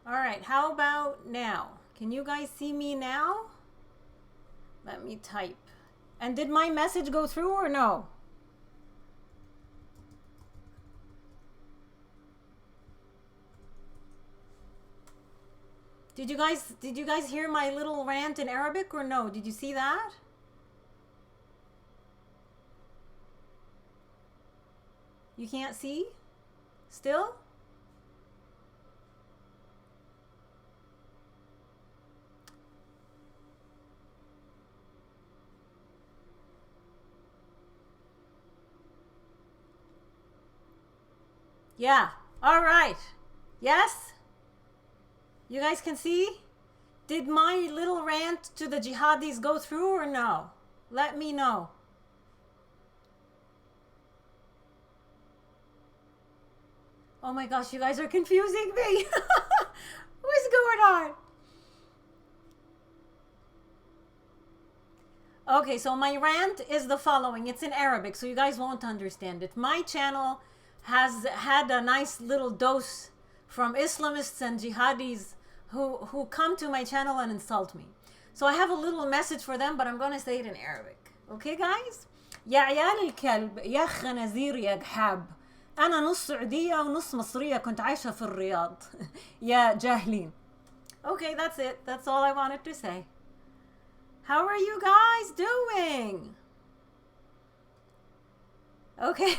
All right, how about now? Can you guys see me now? Let me type. And did my message go through or no? Did you guys hear my little rant in Arabic or no? Did you see that? You can't see? Still? Yeah. All right. Yes? You guys can see? Did my little rant to the jihadis go through or no? Let me know. Oh my gosh, you guys are confusing me. What's going on? Okay, so my rant is the following. It's in Arabic, so you guys won't understand it. My channel has had a nice little dose from Islamists and jihadis who come to my channel and insult me. So I have a little message for them, but I'm going to say it in Arabic. Okay, guys? يا عيال الكلب يا خنازير يا جحاب أنا نص سعودية ونص مصرية كنت عايشة في الرياض يا جاهلين. Okay, that's it. That's all I wanted to say. How are you guys doing? Okay.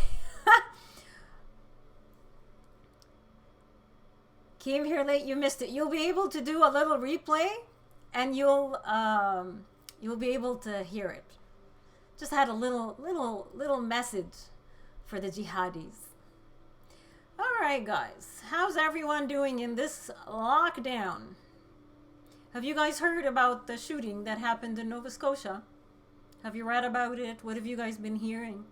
Came here late, you missed it. You'll be able to do a little replay and you'll be able to hear it. Just had a little message for the jihadis. All right, guys. How's everyone doing in this lockdown? Have you guys heard about the shooting that happened in Nova Scotia? Have you read about it? What have you guys been hearing?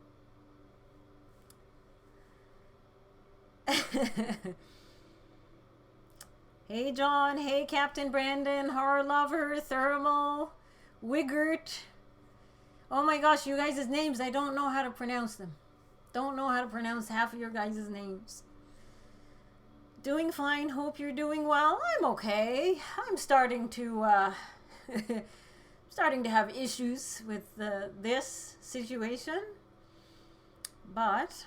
Hey, John. Hey, Captain Brandon, Horror Lover, Thermal, Wiggert. Oh my gosh, you guys' names, I don't know how to pronounce them. Don't know how to pronounce half of your guys' names. Doing fine. Hope you're doing well. I'm okay. I'm starting to starting to have issues with this situation. But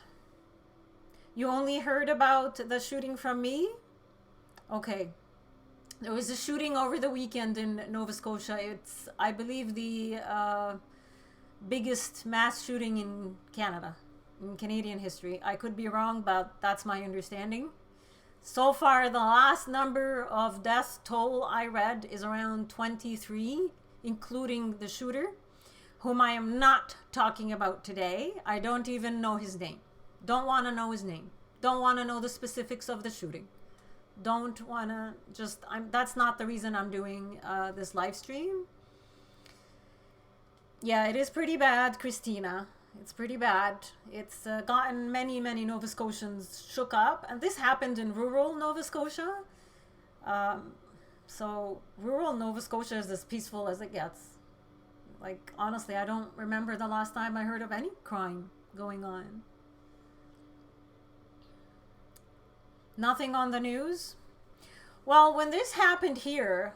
you only heard about the shooting from me? Okay. There was a shooting over the weekend in Nova Scotia. It's, I believe, the biggest mass shooting in Canada, in Canadian history. I could be wrong, but that's my understanding. So far, the last number of death toll I read is around 23, including the shooter, whom I am not talking about today. I don't even know his name. Don't want to know his name. Don't want to know the specifics of the shooting. Don't want to just, that's not the reason I'm doing this live stream. Yeah, it is pretty bad, Christina. It's pretty bad. It's gotten many Nova Scotians shook up. And this happened in rural Nova Scotia. So rural Nova Scotia is as peaceful as it gets. Like, honestly, I don't remember the last time I heard of any crime going on. Nothing on the news? Well, when this happened here,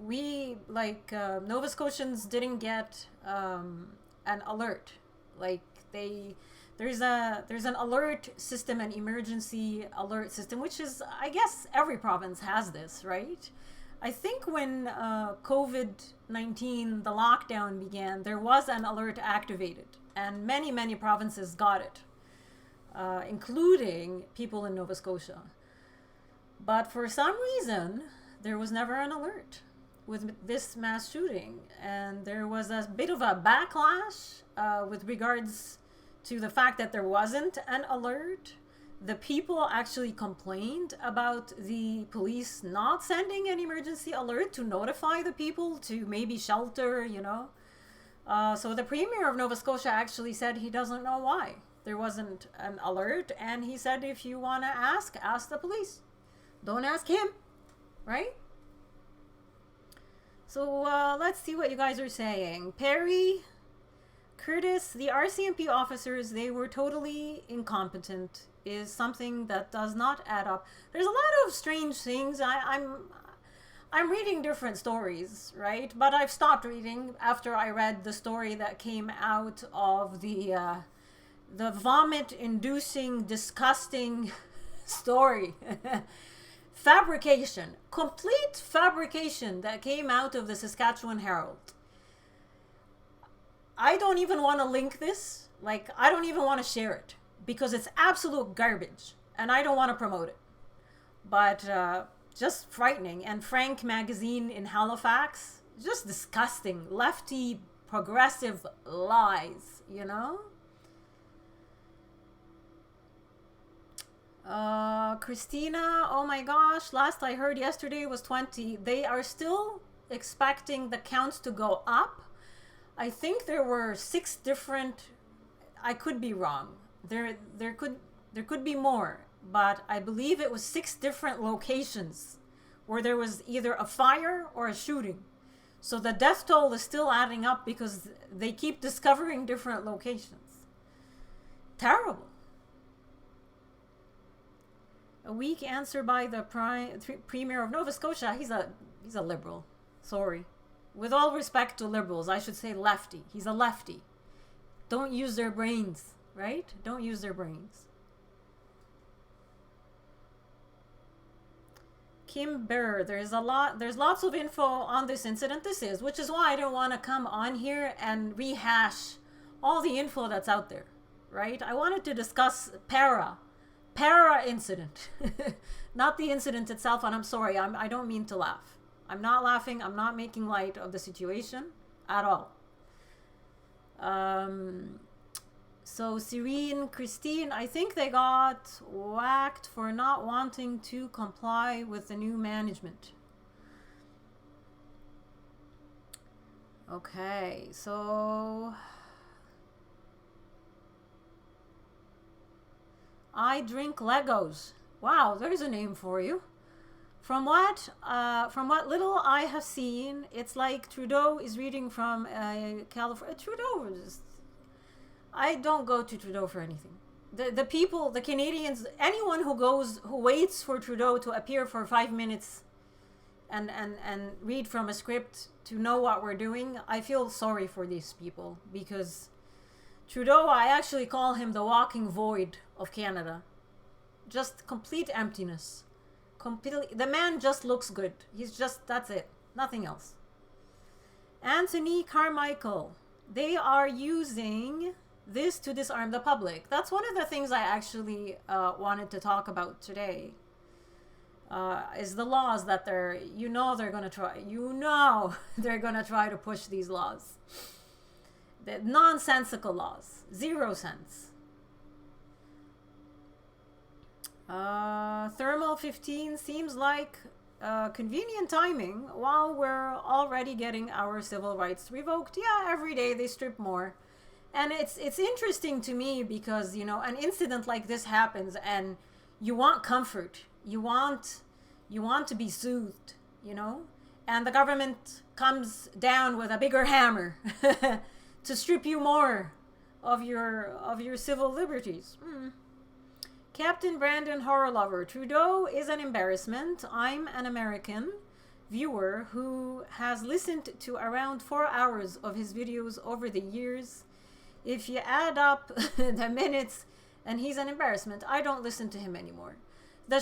we, Nova Scotians didn't get an alert. Like, there's an alert system, an emergency alert system, which is, I guess every province has this, right? I think when COVID-19, the lockdown began, there was an alert activated, and many provinces got it. Including people in Nova Scotia. But for some reason, there was never an alert with this mass shooting. And there was a bit of a backlash with regards to the fact that there wasn't an alert. The people actually complained about the police not sending an emergency alert to notify the people to maybe shelter, you know. So the Premier of Nova Scotia actually said he doesn't know why there wasn't an alert, and he said if you want to ask the police. Don't ask him, right? So let's see what you guys are saying. Perry, Curtis, the RCMP officers, they were totally incompetent, is something that does not add up. There's a lot of strange things. I'm reading different stories, right? But I've stopped reading after I read the story that came out of the vomit-inducing, disgusting story. Fabrication, complete fabrication that came out of the Saskatchewan Herald. I don't even want to link this. Like, I don't even want to share it because it's absolute garbage and I don't want to promote it. But just frightening. And Frank magazine in Halifax, just disgusting. Lefty, progressive lies, you know? Christina, oh my gosh, last I heard yesterday was 20. They are still expecting the counts to go up. I think there were 6 different, I could be wrong. There could be more, but I believe it was 6 different locations where there was either a fire or a shooting. So the death toll is still adding up because they keep discovering different locations. Terrible. A weak answer by the Premier of Nova Scotia. He's a liberal. Sorry. With all respect to liberals, I should say lefty. He's a lefty. Don't use their brains, right? Don't use their brains. Kim Burr, there's lots of info on this incident. Which is why I don't want to come on here and rehash all the info that's out there, right? I wanted to discuss para incident, not the incident itself. And I'm sorry, I don't mean to laugh. I'm not laughing. I'm not making light of the situation at all. So Serene, Christine, I think they got whacked for not wanting to comply with the new management. Okay, so I drink Legos. Wow, there's a name for you. From what little I have seen, it's like Trudeau is reading from California. Trudeau, I don't go to Trudeau for anything. The people, the Canadians, anyone who waits for Trudeau to appear for 5 minutes and read from a script to know what we're doing, I feel sorry for these people because Trudeau, I actually call him the walking void of Canada. Just complete emptiness. Completely, the man just looks good. That's it. Nothing else. Anthony Carmichael. They are using this to disarm the public. That's one of the things I actually wanted to talk about today. Is the laws that they're going to try to push these laws. The nonsensical laws. 0 sense. Thermal 15 seems like convenient timing while we're already getting our civil rights revoked. Yeah, every day they strip more. And it's interesting to me because, an incident like this happens and you want comfort. You want to be soothed, and the government comes down with a bigger hammer to strip you more of your civil liberties. Captain Brandon Horrorlover, Trudeau is an embarrassment. I'm an American viewer who has listened to around 4 hours of his videos over the years. If you add up the minutes, and he's an embarrassment, I don't listen to him anymore. The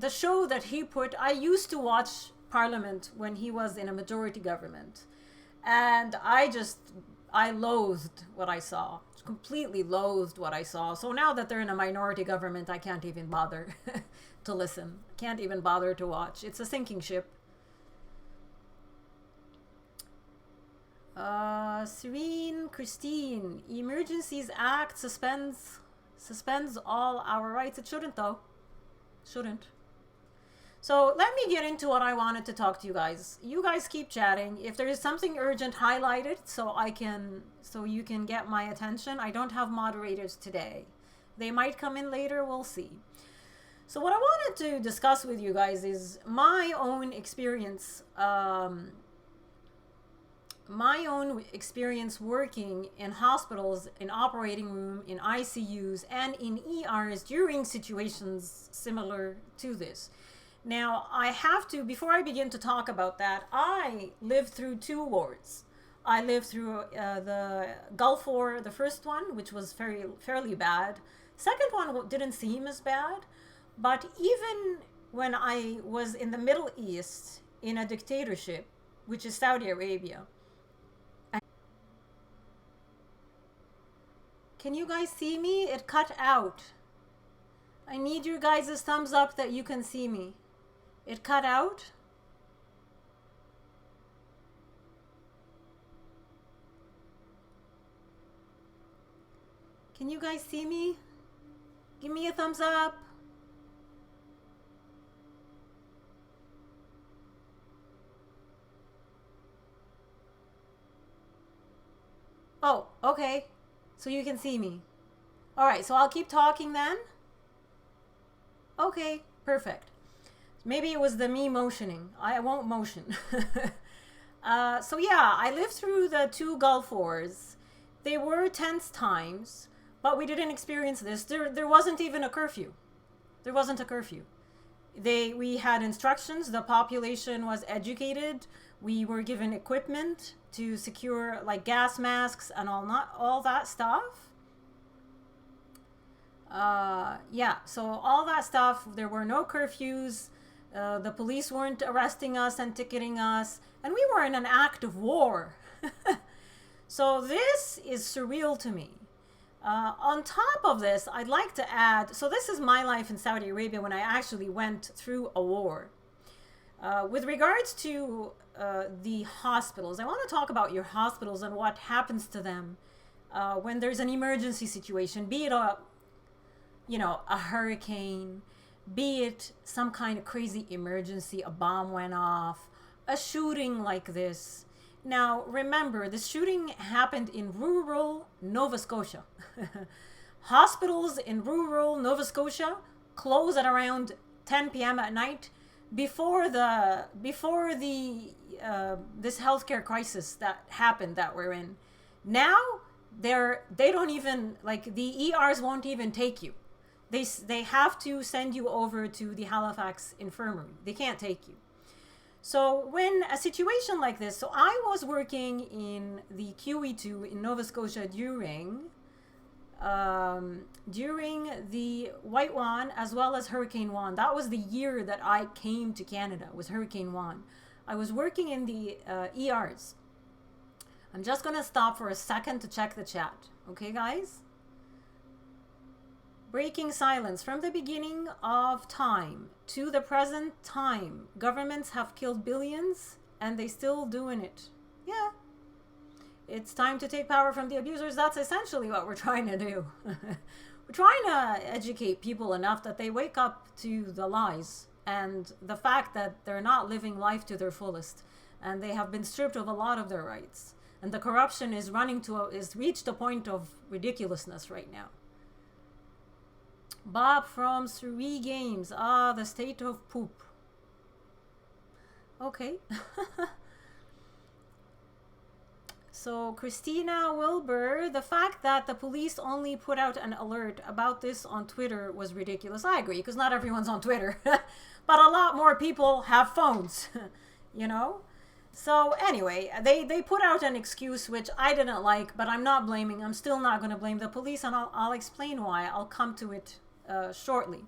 show that he put, I used to watch Parliament when he was in a majority government. And I loathed what I saw. Completely loathed what I saw. So now that they're in a minority government, I can't even bother to listen. Can't even bother to watch. It's a sinking ship. Serene Christine, Emergencies Act suspends all our rights. It shouldn't though. Shouldn't. So let me get into what I wanted to talk to you guys. You guys keep chatting. If there is something urgent, highlight it so you can get my attention. I don't have moderators today. They might come in later, we'll see. So what I wanted to discuss with you guys is my own experience my own experience working in hospitals, in operating room, in ICUs, and in ERs during situations similar to this. Now, I have to, before I begin to talk about that, I lived through two wars. I lived through the Gulf War, the first one, which was fairly bad. Second one didn't seem as bad, but even when I was in the Middle East in a dictatorship, which is Saudi Arabia. Can you guys see me? It cut out. I need your guys' thumbs up that you can see me. It cut out. Can you guys see me? Give me a thumbs up. Oh, okay. So you can see me. All right, so I'll keep talking then. Okay, perfect. Maybe it was the me motioning. I won't motion. So yeah, I lived through the two Gulf Wars. They were tense times, but we didn't experience this. There wasn't even a curfew. There wasn't a curfew. We had instructions. The population was educated. We were given equipment to secure like gas masks and all that stuff. Yeah, so all that stuff. There were no curfews. The police weren't arresting us and ticketing us, and we were in an act of war. So this is surreal to me. On top of this, I'd like to add, so this is my life in Saudi Arabia when I actually went through a war. With regards to the hospitals, I want to talk about your hospitals and what happens to them when there's an emergency situation, be it a hurricane, be it some kind of crazy emergency, a bomb went off, a shooting like this. Now, remember, the shooting happened in rural Nova Scotia. Hospitals in rural Nova Scotia close at around 10 p.m. at night before this healthcare crisis that happened that we're in. Now, they don't even, like, the ERs won't even take you. They have to send you over to the Halifax infirmary. They can't take you. So when a situation like this, so I was working in the QE2 in Nova Scotia during the White Juan as well as Hurricane Juan. That was the year that I came to Canada, was Hurricane Juan. I was working in the ERs. I'm just going to stop for a second to check the chat. Okay, guys? Breaking silence. From the beginning of time to the present time, governments have killed billions and they still doing it. Yeah. It's time to take power from the abusers. That's essentially what we're trying to do. We're trying to educate people enough that they wake up to the lies and the fact that they're not living life to their fullest and they have been stripped of a lot of their rights. And the corruption is reached a point of ridiculousness right now. Bob from 3 Games. The state of poop. Okay. So Christina Wilbur, the fact that the police only put out an alert about this on Twitter was ridiculous. I agree, because not everyone's on Twitter. But a lot more people have phones, you know? So anyway, they put out an excuse which I didn't like, but I'm not blaming. I'm still not going to blame the police, and I'll explain why. I'll come to it shortly.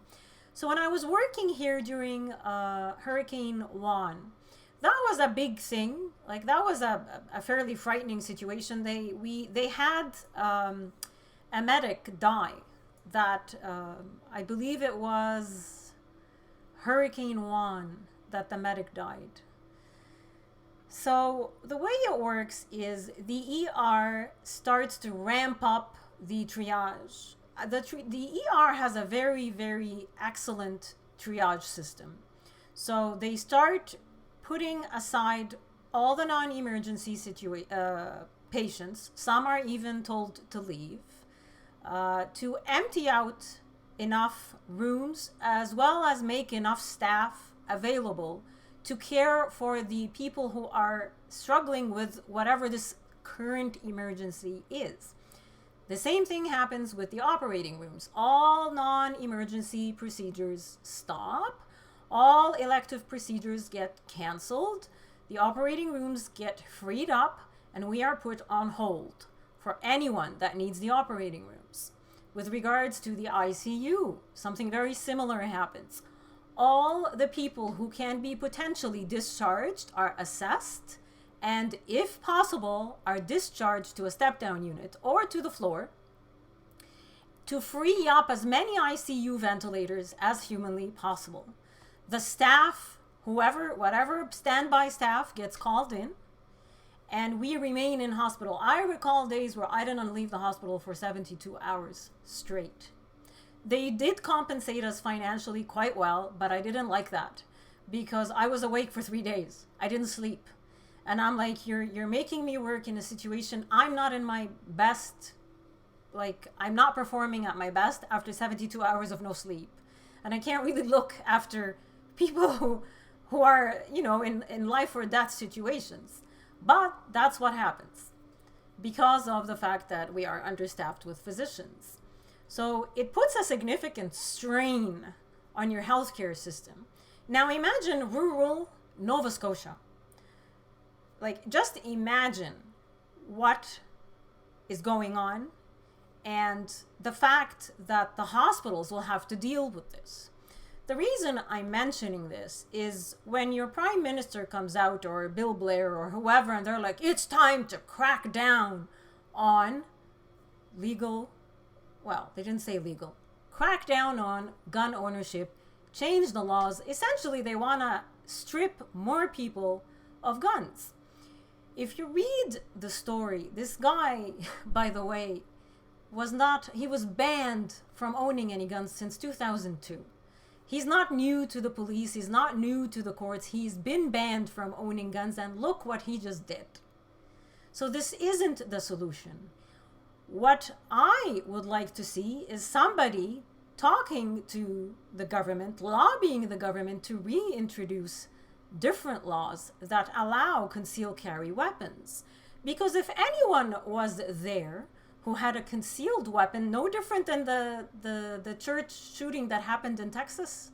So when I was working here during Hurricane Juan, that was a big thing. Like, that was a fairly frightening situation. They had a medic die. That I believe it was Hurricane Juan that the medic died. So the way it works is the ER starts to ramp up the triage. The ER has a very, very excellent triage system. So they start putting aside all the non-emergency patients. Some are even told to leave, to empty out enough rooms as well as make enough staff available to care for the people who are struggling with whatever this current emergency is. The same thing happens with the operating rooms. All non-emergency procedures stop. All elective procedures get canceled. The operating rooms get freed up, and we are put on hold for anyone that needs the operating rooms. With regards to the ICU, something very similar happens. All the people who can be potentially discharged are assessed, and if possible, are discharged to a step-down unit or to the floor to free up as many ICU ventilators as humanly possible. The staff, whatever standby staff gets called in, and we remain in hospital. I recall days where I didn't leave the hospital for 72 hours straight. They did compensate us financially quite well, but I didn't like that because I was awake for 3 days. I didn't sleep. And I'm like, you're making me work in a situation I'm not in my best, like I'm not performing at my best after 72 hours of no sleep. And I can't really look after people who are, in life or death situations. But that's what happens because of the fact that we are understaffed with physicians. So it puts a significant strain on your healthcare system. Now imagine rural Nova Scotia. Like, just imagine what is going on and the fact that the hospitals will have to deal with this. The reason I'm mentioning this is when your prime minister comes out, or Bill Blair or whoever, and they're like, it's time to crack down on legal, well, they didn't say legal, crack down on gun ownership, change the laws. Essentially, they want to strip more people of guns. If you read the story, this guy, by the way, he was banned from owning any guns since 2002. He's not new to the police. He's not new to the courts. He's been banned from owning guns, and look what he just did. So this isn't the solution. What I would like to see is somebody talking to the government, lobbying the government to reintroduce different laws that allow concealed carry weapons. Because if anyone was there who had a concealed weapon, no different than the church shooting that happened in Texas.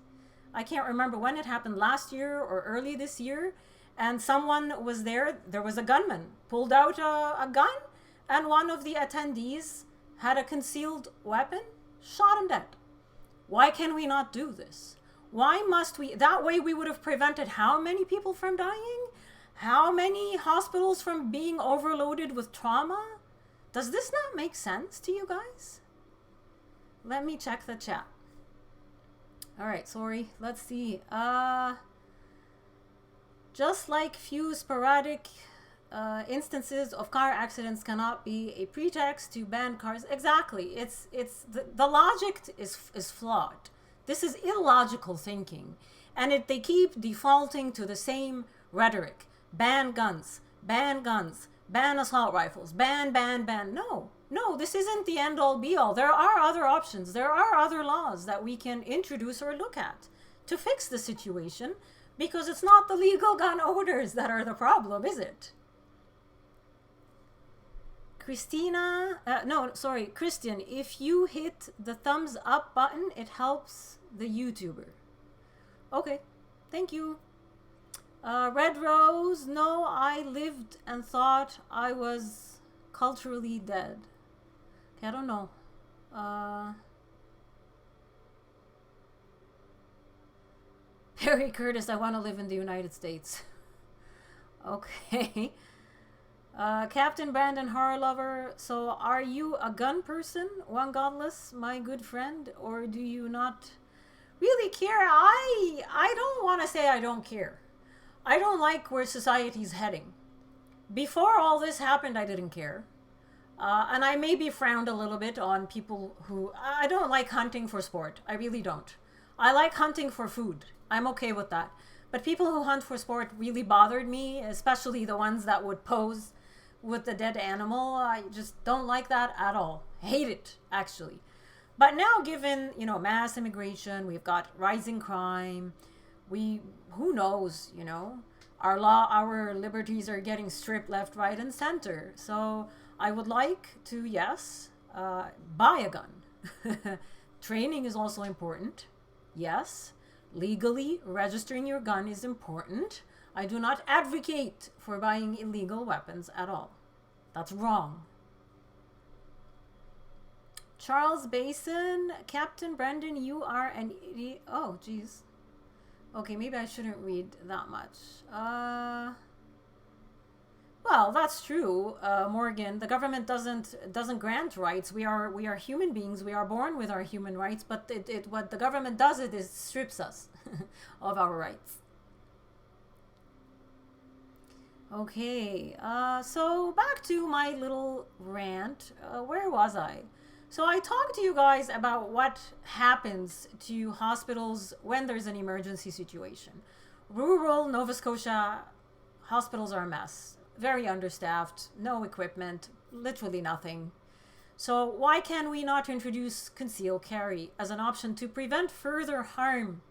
I can't remember when it happened, last year or early this year. And someone was there was a gunman, pulled out a gun, and one of the attendees had a concealed weapon, shot him dead. Why can we not do this? Why must we? That way we would have prevented how many people from dying? How many hospitals from being overloaded with trauma? Does this not make sense to you guys? Let me check the chat. All right, sorry. Let's see. Just like few sporadic instances of car accidents cannot be a pretext to ban cars. Exactly. It's the logic is flawed. This is illogical thinking, and they keep defaulting to the same rhetoric: ban guns, ban guns, ban assault rifles, ban. No, this isn't the end all be all. There are other options. There are other laws that we can introduce or look at to fix the situation, because it's not the legal gun owners that are the problem, is it? Christian, if you hit the thumbs up button, it helps the YouTuber. Okay, thank you. Red Rose, no, I lived and thought I was culturally dead. Okay, I don't know. Perry Curtis, I want to live in the United States. Okay. Captain Brandon Horror Lover, so are you a gun person, One Godless, my good friend, or do you not really care? I don't want to say I don't care. I don't like where society's heading. Before all this happened, I didn't care. And I maybe frowned a little bit on people who... I don't like hunting for sport. I really don't. I like hunting for food. I'm okay with that. But people who hunt for sport really bothered me, especially the ones that would pose with the dead animal. I just don't like that at all. Hate it, actually. But now, given, mass immigration, we've got rising crime, We, who knows, our law, our liberties are getting stripped left, right, and center. So I would like to, yes, buy a gun. Training is also important. Yes, legally registering your gun is important. I do not advocate for buying illegal weapons at all. That's wrong. Charles Basin, Captain Brendan, you are an idiot. Oh, jeez. Okay, maybe I shouldn't read that much. Well, that's true, Morgan. The government doesn't grant rights. We are human beings. We are born with our human rights. But what the government does is strips us of our rights. Okay. So back to my little rant. Where was I? So I talked to you guys about what happens to hospitals when there's an emergency situation. Rural Nova Scotia hospitals are a mess. Very understaffed, no equipment, literally nothing. So why can we not introduce concealed carry as an option to prevent further harm?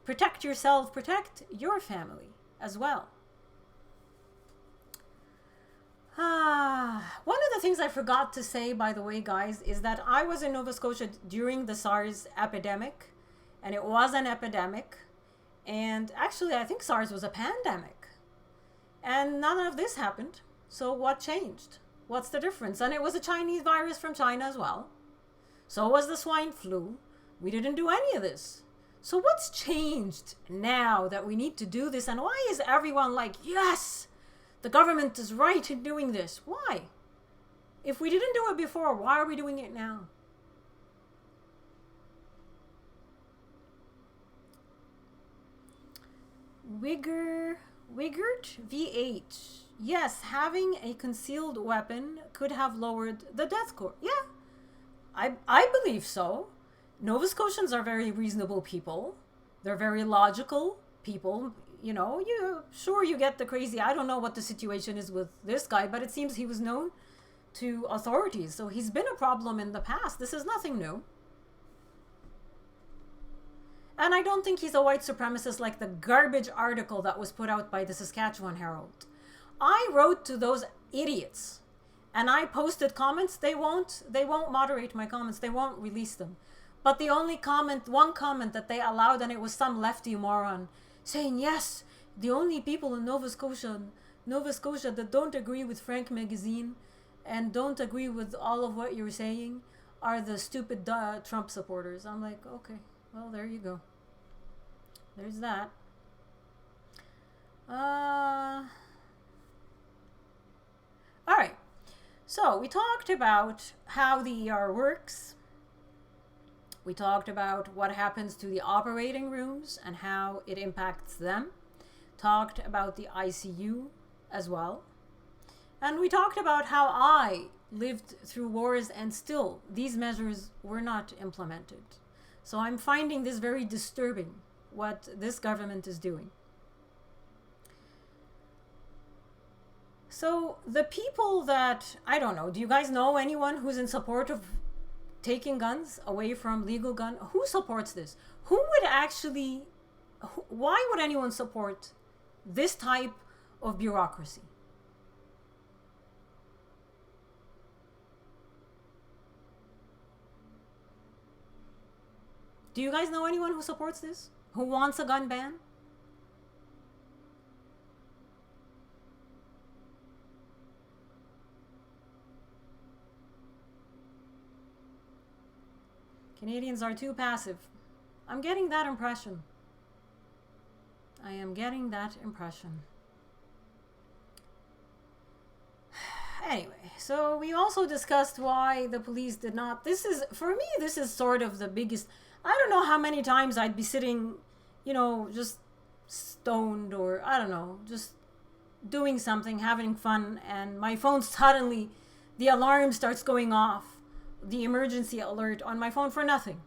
Protect yourself, protect your family as well. One of the things I forgot to say, by the way, guys, is that I was in Nova Scotia during the SARS epidemic, and it was an epidemic. And actually, I think SARS was a pandemic. And none of this happened. So what changed? What's the difference? And it was a Chinese virus from China as well. So was the swine flu. We didn't do any of this. So what's changed now that we need to do this? And why is everyone like, yes, the government is right in doing this? Why? If we didn't do it before, why are we doing it now? Wigert VH. Yes, having a concealed weapon could have lowered the death score. Yeah, I believe so. Nova Scotians are very reasonable people. They're very logical people. You get the crazy. I don't know what the situation is with this guy, but it seems he was known to authorities. So he's been a problem in the past. This is nothing new. And I don't think he's a white supremacist like the garbage article that was put out by the Saskatchewan Herald. I wrote to those idiots and I posted comments. They won't moderate my comments. They won't release them. But the only one comment that they allowed, and it was some lefty moron saying, yes, the only people in Nova Scotia that don't agree with Frank Magazine and don't agree with all of what you're saying are the stupid Trump supporters. I'm like, okay, well, there you go. There's that. All right. So we talked about how the ER works. We talked about what happens to the operating rooms and how it impacts them. Talked about the ICU as well. And we talked about how I lived through wars and still these measures were not implemented. So I'm finding this very disturbing, what this government is doing. So the people that, I don't know, do you guys know anyone who's in support of taking guns away from legal gun? Who supports this? Why would anyone support this type of bureaucracy? Do you guys know anyone who supports this? Who wants a gun ban? Canadians are too passive. I'm getting that impression. I am getting that impression. Anyway, so we also discussed why the police did not. This is sort of the biggest. I don't know how many times I'd be sitting, just stoned or I don't know, just doing something, having fun, and my phone suddenly, the alarm starts going off. The emergency alert on my phone for nothing.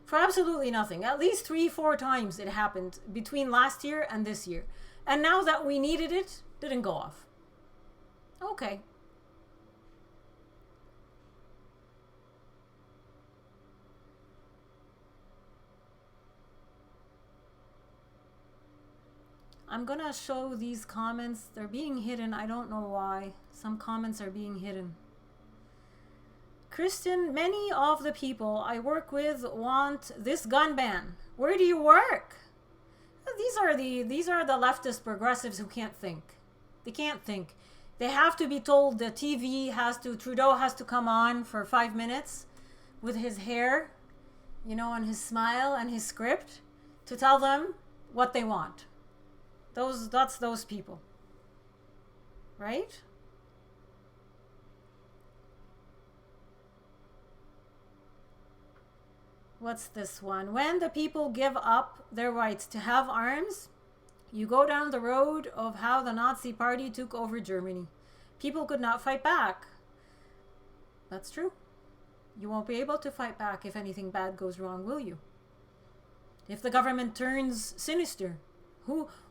For absolutely nothing. At least 3-4 times it happened between last year and this year. And now that we needed it, didn't go off. Okay. I'm gonna show these comments. They're being hidden. I don't know why. Some comments are being hidden. Kristen, many of the people I work with want this gun ban. Where do you work? These are the leftist progressives who can't think. They can't think. They have to be told the Trudeau has to come on for 5 minutes with his hair, and his smile and his script to tell them what they want. That's those people. Right? What's this one? When the people give up their rights to have arms, you go down the road of how the Nazi Party took over Germany. People could not fight back. That's true. You won't be able to fight back if anything bad goes wrong, will you? If the government turns sinister,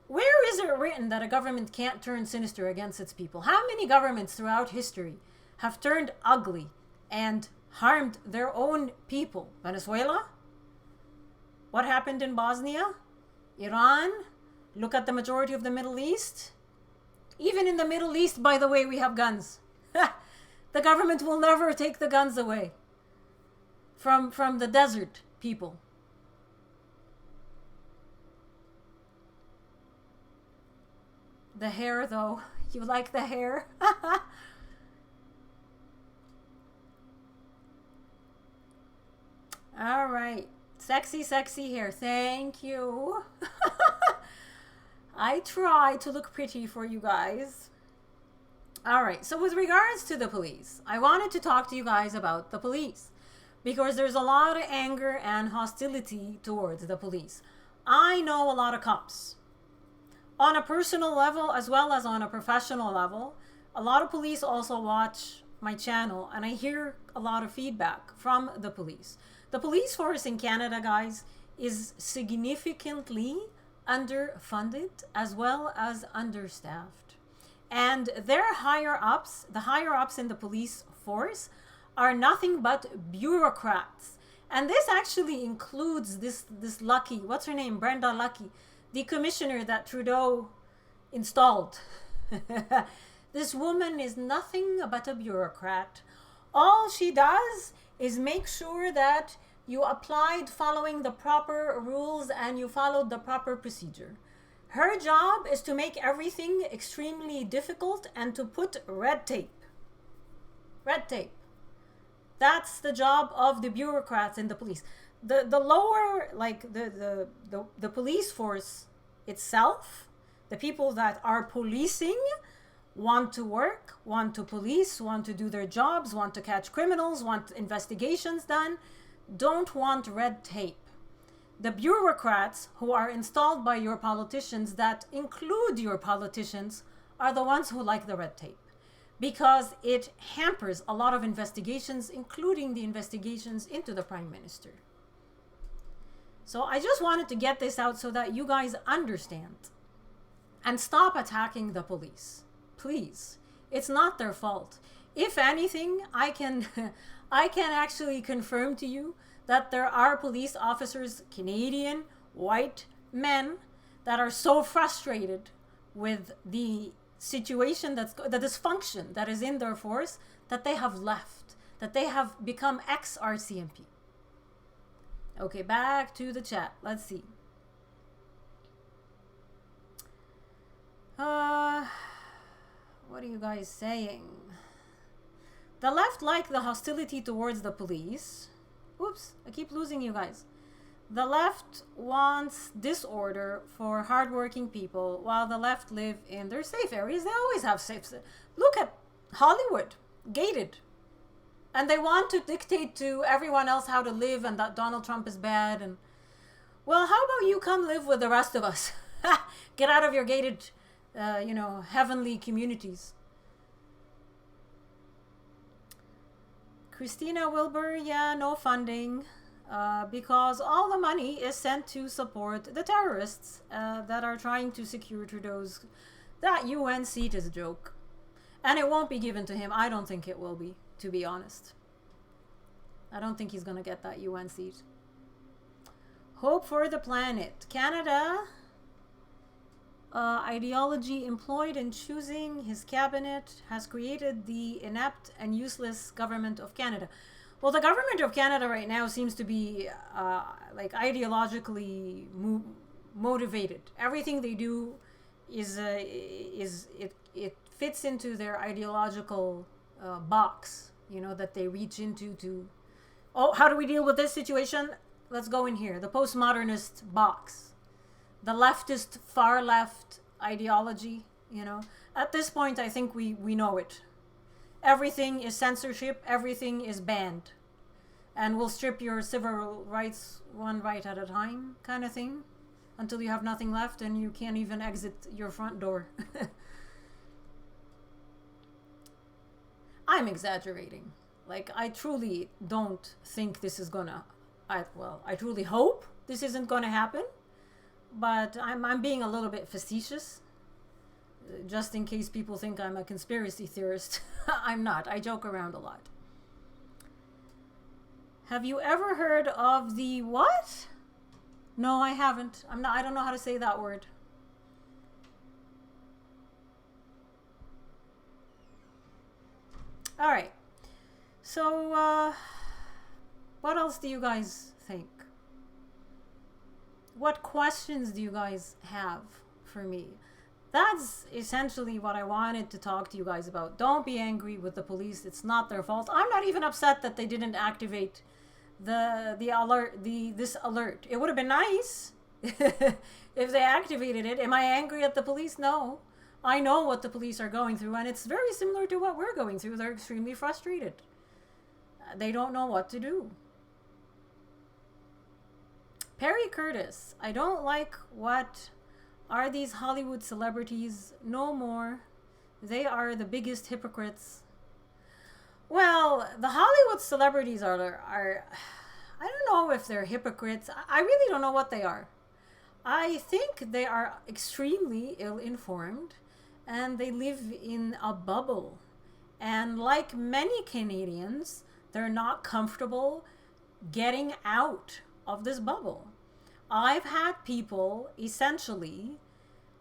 where is it written that a government can't turn sinister against its people? How many governments throughout history have turned ugly and harmed their own people? Venezuela? What happened in Bosnia? Iran? Look at the majority of the Middle East. Even in the Middle East, by the way, we have guns. The government will never take the guns away from the desert people. The hair, though. You like the hair? All right. Sexy, sexy hair. Thank you. I try to look pretty for you guys. All right. So with regards to the police, I wanted to talk to you guys about the police because there's a lot of anger and hostility towards the police. I know a lot of cops. On a personal level as well as on a professional level, a lot of police also watch my channel and I hear a lot of feedback from the police. The police force in Canada, guys, is significantly underfunded as well as understaffed. And their higher ups, the higher ups in the police force, are nothing but bureaucrats. And this actually includes this Lucky, what's her name? Brenda Lucky, the commissioner that Trudeau installed. This woman is nothing but a bureaucrat. All she does is make sure that you applied following the proper rules and you followed the proper procedure. Her job is to make everything extremely difficult and to put red tape. Red tape. That's the job of the bureaucrats in the police. The lower, like the police force itself, the people that are policing, want to work, want to police, want to do their jobs, want to catch criminals, want investigations done, don't want red tape. The bureaucrats who are installed by your politicians, that include your politicians, are the ones who like the red tape because it hampers a lot of investigations, including the investigations into the Prime Minister. So I just wanted to get this out so that you guys understand and stop attacking the police. Please. It's not their fault. If anything, I can actually confirm to you that there are police officers, Canadian, white men, that are so frustrated with the situation, the dysfunction that is in their force, that they have left, that they have become ex-RCMP. Okay, back to the chat. Let's see. What are you guys saying? The left like the hostility towards the police. Oops, I keep losing you guys. The left wants disorder for hardworking people, while the left live in their safe areas. They always have safe. Look at Hollywood, gated. And they want to dictate to everyone else how to live and that Donald Trump is bad. And well, how about you come live with the rest of us? Get out of your gated, heavenly communities. Christina Wilbur, yeah, no funding. Because all the money is sent to support the terrorists that are trying to secure Trudeau's... That UN seat is a joke. And it won't be given to him. I don't think it will be, to be honest. I don't think he's going to get that UN seat. Hope for the planet. Canada... ideology employed in choosing his cabinet has created the inept and useless government of Canada. Well, the government of Canada right now seems to be like ideologically motivated. Everything they do is it fits into their ideological box, you know, that they reach into to. Oh, how do we deal with this situation? Let's go in here. The postmodernist box, the leftist, far left ideology. You know, at this point, I think we know it. Everything is censorship. Everything is banned, and we'll strip your civil rights one right at a time, kind of thing, until you have nothing left and you can't even exit your front door. I'm exaggerating. Like, I truly don't think this is gonna. I truly hope this isn't gonna happen, but I'm being a little bit facetious, just in case people think I'm a conspiracy theorist. I'm not. I joke around a lot. Have you ever heard of the what? No, I haven't. I don't know how to say that word. All right. So, what else do you guys think? What questions do you guys have for me? That's essentially what I wanted to talk to you guys about. Don't be angry with the police. It's not their fault. I'm not even upset that they didn't activate this alert. It would have been nice if they activated it. Am I angry at the police? No. I know what the police are going through, and it's very similar to what we're going through. They're extremely frustrated. They don't know what to do. Perry Curtis, I don't like what are these Hollywood celebrities no more. They are the biggest hypocrites. Well, the Hollywood celebrities are I don't know if they're hypocrites. I really don't know what they are. I think they are extremely ill-informed and they live in a bubble. And like many Canadians, they're not comfortable getting out of this bubble. I've had people essentially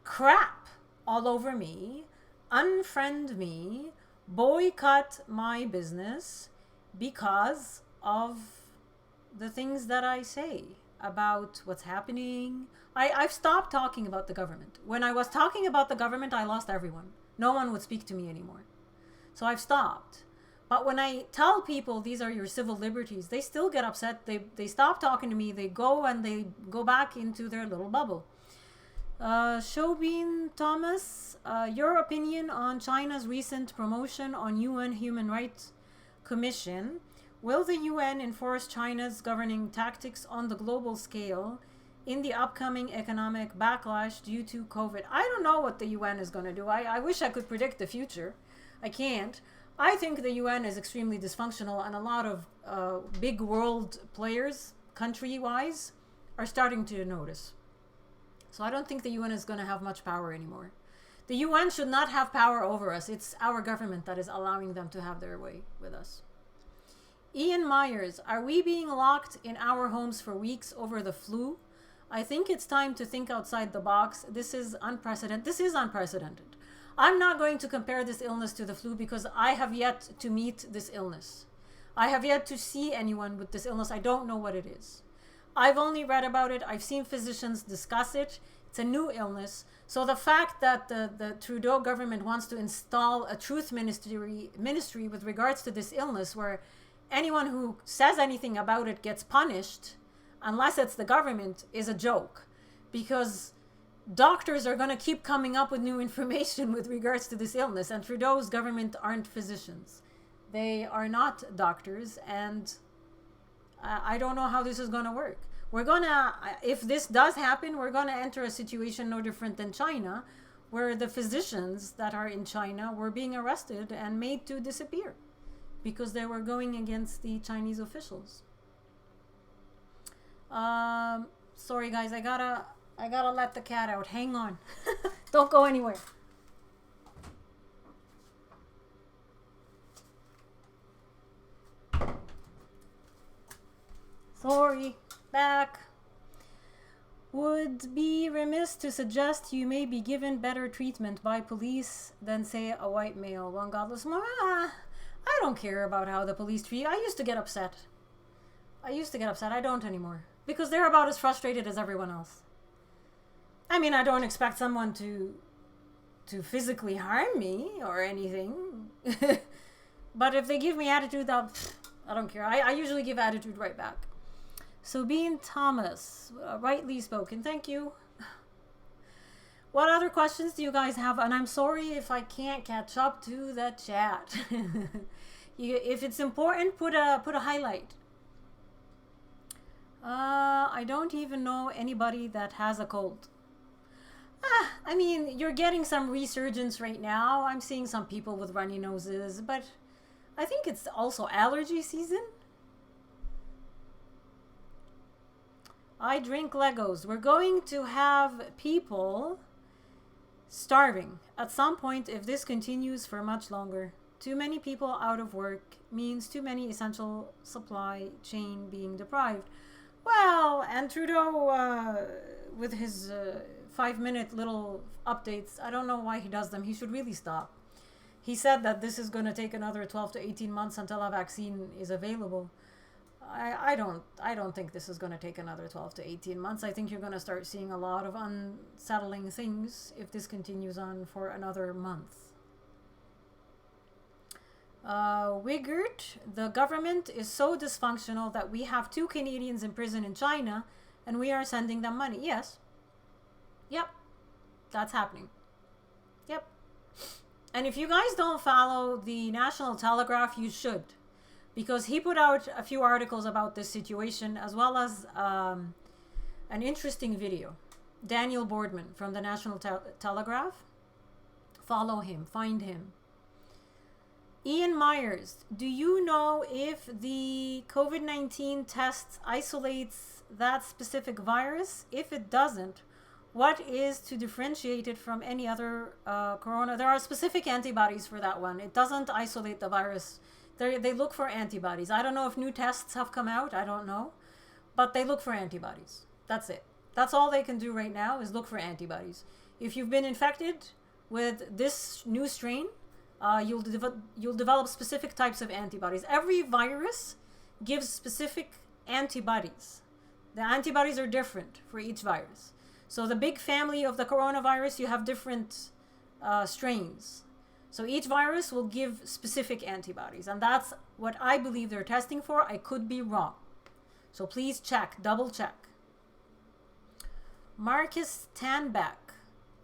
crap all over me, unfriend me, boycott my business because of the things that I say about what's happening. I've stopped talking about the government. When I was talking about the government, I lost everyone. No one would speak to me anymore. So I've stopped. But when I tell people these are your civil liberties, they still get upset. They stop talking to me. They go back into their little bubble. Shobin Thomas, your opinion on China's recent promotion on UN Human Rights Commission. Will the UN enforce China's governing tactics on the global scale in the upcoming economic backlash due to COVID? I don't know what the UN is going to do. I wish I could predict the future. I can't. I think the UN is extremely dysfunctional, and a lot of big world players, country-wise, are starting to notice. So I don't think the UN is going to have much power anymore. The UN should not have power over us. It's our government that is allowing them to have their way with us. Ian Myers, are we being locked in our homes for weeks over the flu? I think it's time to think outside the box. This is unprecedented. I'm not going to compare this illness to the flu because I have yet to meet this illness. I have yet to see anyone with this illness. I don't know what it is. I've only read about it. I've seen physicians discuss it. It's a new illness. So the fact that the Trudeau government wants to install a truth ministry with regards to this illness, where anyone who says anything about it gets punished, unless it's the government, is a joke. Because doctors are going to keep coming up with new information with regards to this illness, and Trudeau's government aren't physicians. They are not doctors, and I don't know how this is going to work. If this does happen, we're going to enter a situation no different than China, where the physicians that are in China were being arrested and made to disappear because they were going against the Chinese officials. Sorry guys, I gotta let the cat out. Hang on. Don't go anywhere. Sorry. Back. Would be remiss to suggest you may be given better treatment by police than, say, a white male. One Godless. I don't care about how the police treat you. I used to get upset. I don't anymore. Because they're about as frustrated as everyone else. I mean, I don't expect someone to physically harm me or anything. But if they give me attitude, I don't care. I usually give attitude right back. So Bean Thomas, rightly spoken. Thank you. What other questions do you guys have? And I'm sorry if I can't catch up to the chat. If it's important, put a highlight. I don't even know anybody that has a cold. I mean, you're getting some resurgence right now. I'm seeing some people with runny noses, but I think it's also allergy season. I drink Legos. We're going to have people starving at some point if this continues for much longer. Too many people out of work means too many essential supply chain being deprived. Well, and Trudeau, with his 5-minute little updates, I don't know why he does them. He should really stop. He said that this is going to take another 12 to 18 months until a vaccine is available. I don't think this is going to take another 12 to 18 months. I think you're going to start seeing a lot of unsettling things if this continues on for another month. Wigert, the government is so dysfunctional that we have 2 Canadians in prison in China and we are sending them money. Yes. Yep. That's happening. Yep. And if you guys don't follow the National Telegraph, you should. Because he put out a few articles about this situation as well as an interesting video. Daniel Boardman from the National Telegraph. Follow him. Find him. Ian Myers, do you know if the COVID-19 test isolates that specific virus? If it doesn't, what is to differentiate it from any other corona? There are specific antibodies for that one. It doesn't isolate the virus. They look for antibodies. I don't know if new tests have come out. I don't know. But they look for antibodies. That's it. That's all they can do right now is look for antibodies. If you've been infected with this new strain, you'll develop specific types of antibodies. Every virus gives specific antibodies. The antibodies are different for each virus. So the big family of the coronavirus, you have different strains. So each virus will give specific antibodies. And that's what I believe they're testing for. I could be wrong. So please check, double check. Marcus Tanbeck.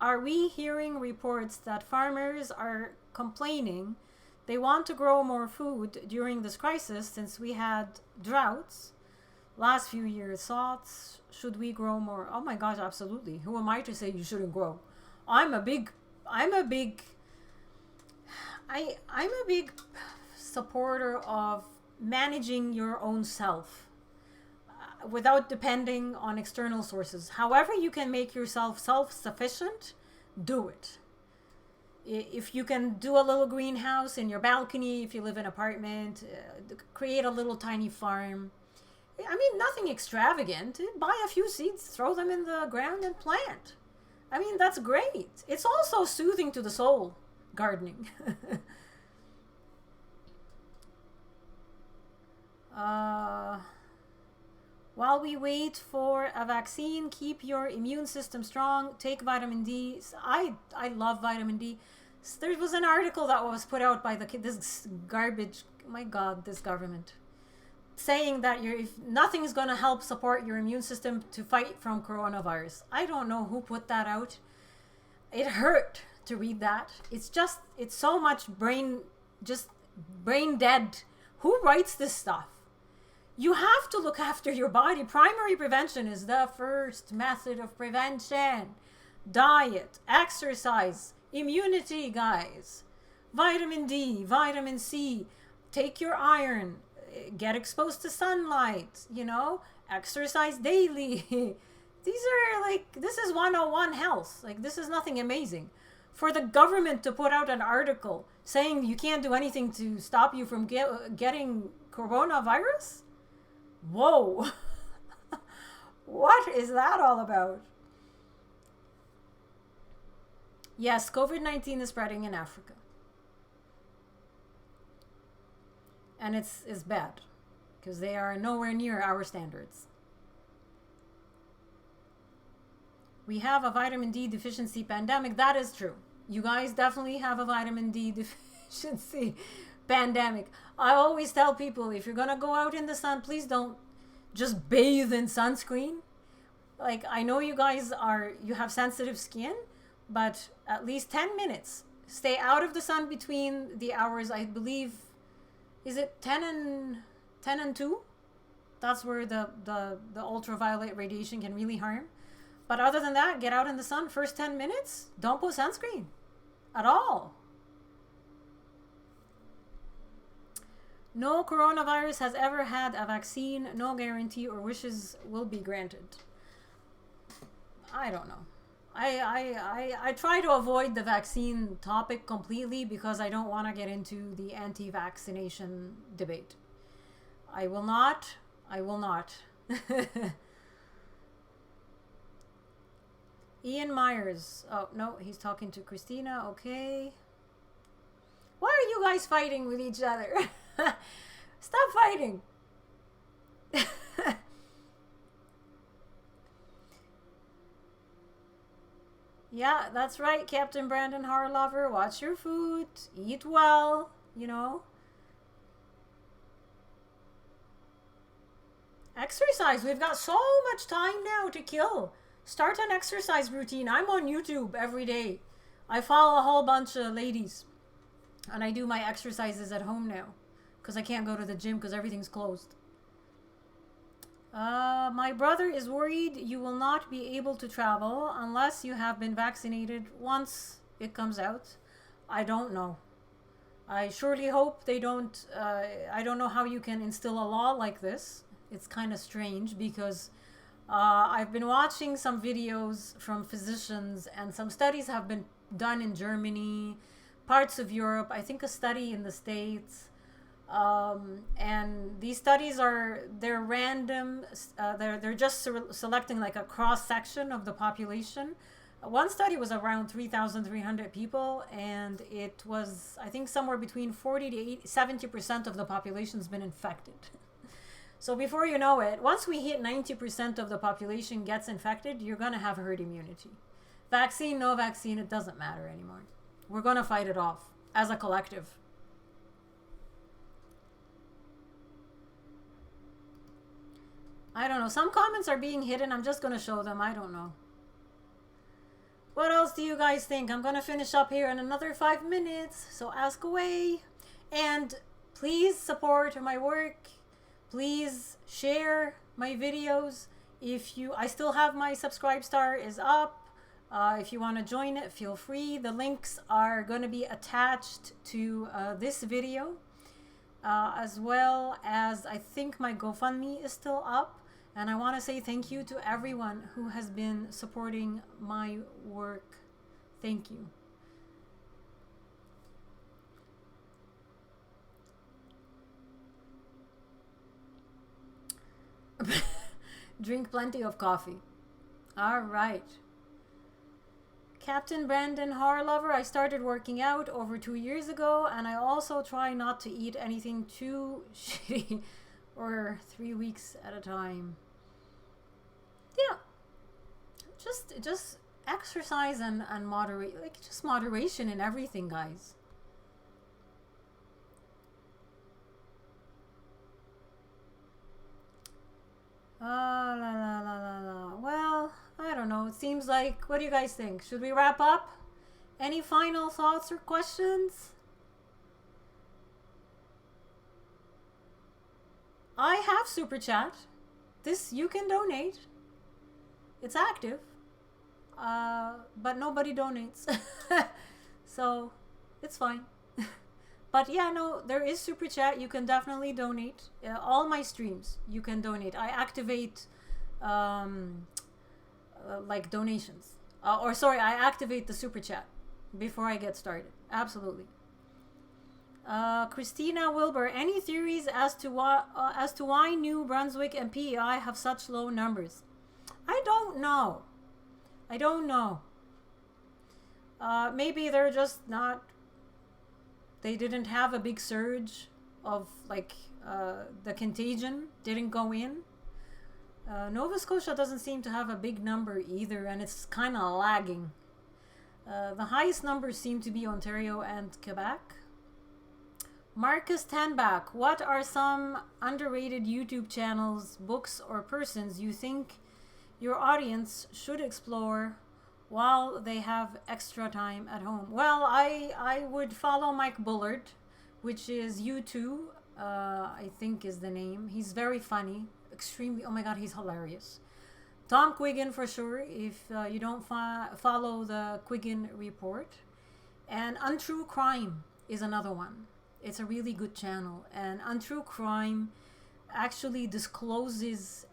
Are we hearing reports that farmers are complaining they want to grow more food during this crisis since we had droughts last few years? Thoughts, should we grow more? Oh my gosh, absolutely. Who am I to say you shouldn't grow? I'm a big supporter of managing your own self without depending on external sources. However you can make yourself self-sufficient, do it. If you can do a little greenhouse in your balcony, if you live in an apartment, create a little tiny farm. I mean, nothing extravagant. Buy a few seeds, throw them in the ground and plant. I mean, that's great. It's also soothing to the soul, gardening. While we wait for a vaccine, keep your immune system strong. Take vitamin D. I love vitamin D. There was an article that was put out by this garbage. My God, this government, saying that if nothing is going to help support your immune system to fight from coronavirus. I don't know who put that out. It hurt to read that. It's so much brain dead. Who writes this stuff? You have to look after your body. Primary prevention is the first method of prevention. Diet, exercise, immunity, guys. Vitamin D, vitamin C. Take your iron. Get exposed to sunlight, exercise daily. This is 101 health. This is nothing amazing. For the government to put out an article saying you can't do anything to stop you from getting coronavirus? Whoa. What is that all about? Yes, COVID-19 is spreading in Africa. And it's bad because they are nowhere near our standards. We have a vitamin D deficiency pandemic. That is true. You guys definitely have a vitamin D deficiency pandemic. I always tell people, if you're gonna go out in the sun, please don't just bathe in sunscreen. Like, I know you guys you have sensitive skin, but at least 10 minutes. Stay out of the sun between the hours, I believe, is it 10 and 2? That's where the ultraviolet radiation can really harm. But other than that, get out in the sun. First 10 minutes, don't put sunscreen at all. No coronavirus has ever had a vaccine. No guarantee or wishes will be granted. I don't know. I try to avoid the vaccine topic completely because I don't want to get into the anti-vaccination debate. I will not. Ian Myers. Oh, no, he's talking to Christina. Okay. Why are you guys fighting with each other? Stop fighting. Yeah, that's right, Captain Brandon Harlover. Watch your food. Eat well, you know. Exercise. We've got so much time now to kill. Start an exercise routine. I'm on YouTube every day. I follow a whole bunch of ladies. And I do my exercises at home now. Because I can't go to the gym because everything's closed. My brother is worried you will not be able to travel unless you have been vaccinated once it comes out. I don't know. I surely hope they don't. I don't know how you can instill a law like this. It's kind of strange because I've been watching some videos from physicians and some studies have been done in Germany, parts of Europe, I think a study in the States. And these studies they're random. They're just selecting like a cross section of the population. One study was around 3,300 people, and it was, I think, somewhere between 40 to 70% of the population's been infected. So before you know it, once we hit 90% of the population gets infected, you're gonna have herd immunity. Vaccine, no vaccine, it doesn't matter anymore. We're gonna fight it off as a collective. I don't know. Some comments are being hidden. I'm just going to show them. I don't know. What else do you guys think? I'm going to finish up here in another 5 minutes. So ask away. And please support my work. Please share my videos. I still have my subscribe star is up. If you want to join it, feel free. The links are going to be attached to this video. As well as I think my GoFundMe is still up. And I want to say thank you to everyone who has been supporting my work. Thank you. Drink plenty of coffee. All right. Captain Brandon Harlover, I started working out over 2 years ago, and I also try not to eat anything too shitty or 3 weeks at a time. Yeah. Just exercise and moderate, like just moderation in everything, guys. La la la la la. Well, I don't know. It seems like, what do you guys think? Should we wrap up? Any final thoughts or questions? I have Super Chat. You can donate. It's active. But nobody donates. So, it's fine. But yeah, no, there is Super Chat. You can definitely donate. All my streams, you can donate. I activate, like, donations. I activate the Super Chat before I get started. Absolutely. Christina Wilbur, any theories as to why New Brunswick and PEI have such low numbers? I don't know. I don't know. Maybe they're just not. They didn't have a big surge of like the contagion didn't go in. Nova Scotia doesn't seem to have a big number either, and it's kind of lagging. The highest numbers seem to be Ontario and Quebec. Marcus Tanbach, what are some underrated YouTube channels, books, or persons you think your audience should explore while they have extra time at home? Well, I would follow Mike Bullard, which is U2, I think is the name. He's very funny, extremely, oh my god, he's hilarious. Tom Quiggin for sure, if you don't follow the Quiggin Report. And Untrue Crime is another one. It's a really good channel. And Untrue Crime actually discloses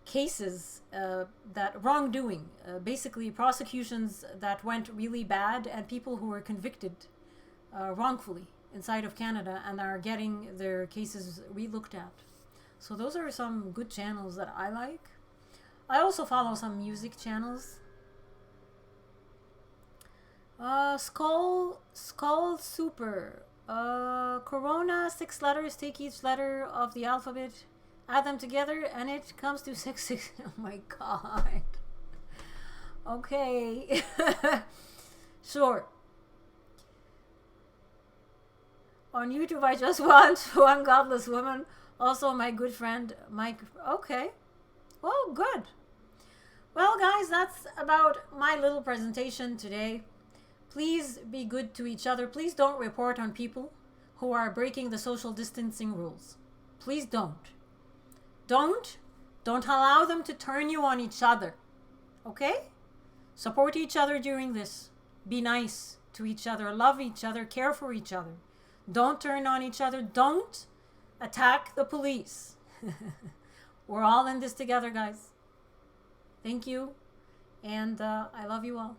cases that wrongdoing, basically prosecutions that went really bad and people who were convicted wrongfully inside of Canada and are getting their cases re-looked at. So those are some good channels that I like. I also follow some music channels. Skull Super. Corona, 6 letters. Take each letter of the alphabet, add them together, and it comes to 6. Oh my god. Okay. Sure. On YouTube, I just watched One Godless Woman. Also, my good friend Mike. Okay. Well, good. Well, guys, that's about my little presentation today. Please be good to each other. Please don't report on people who are breaking the social distancing rules. Please don't. Don't allow them to turn you on each other. Okay? Support each other during this. Be nice to each other. Love each other. Care for each other. Don't turn on each other. Don't attack the police. We're all in this together, guys. Thank you. And I love you all.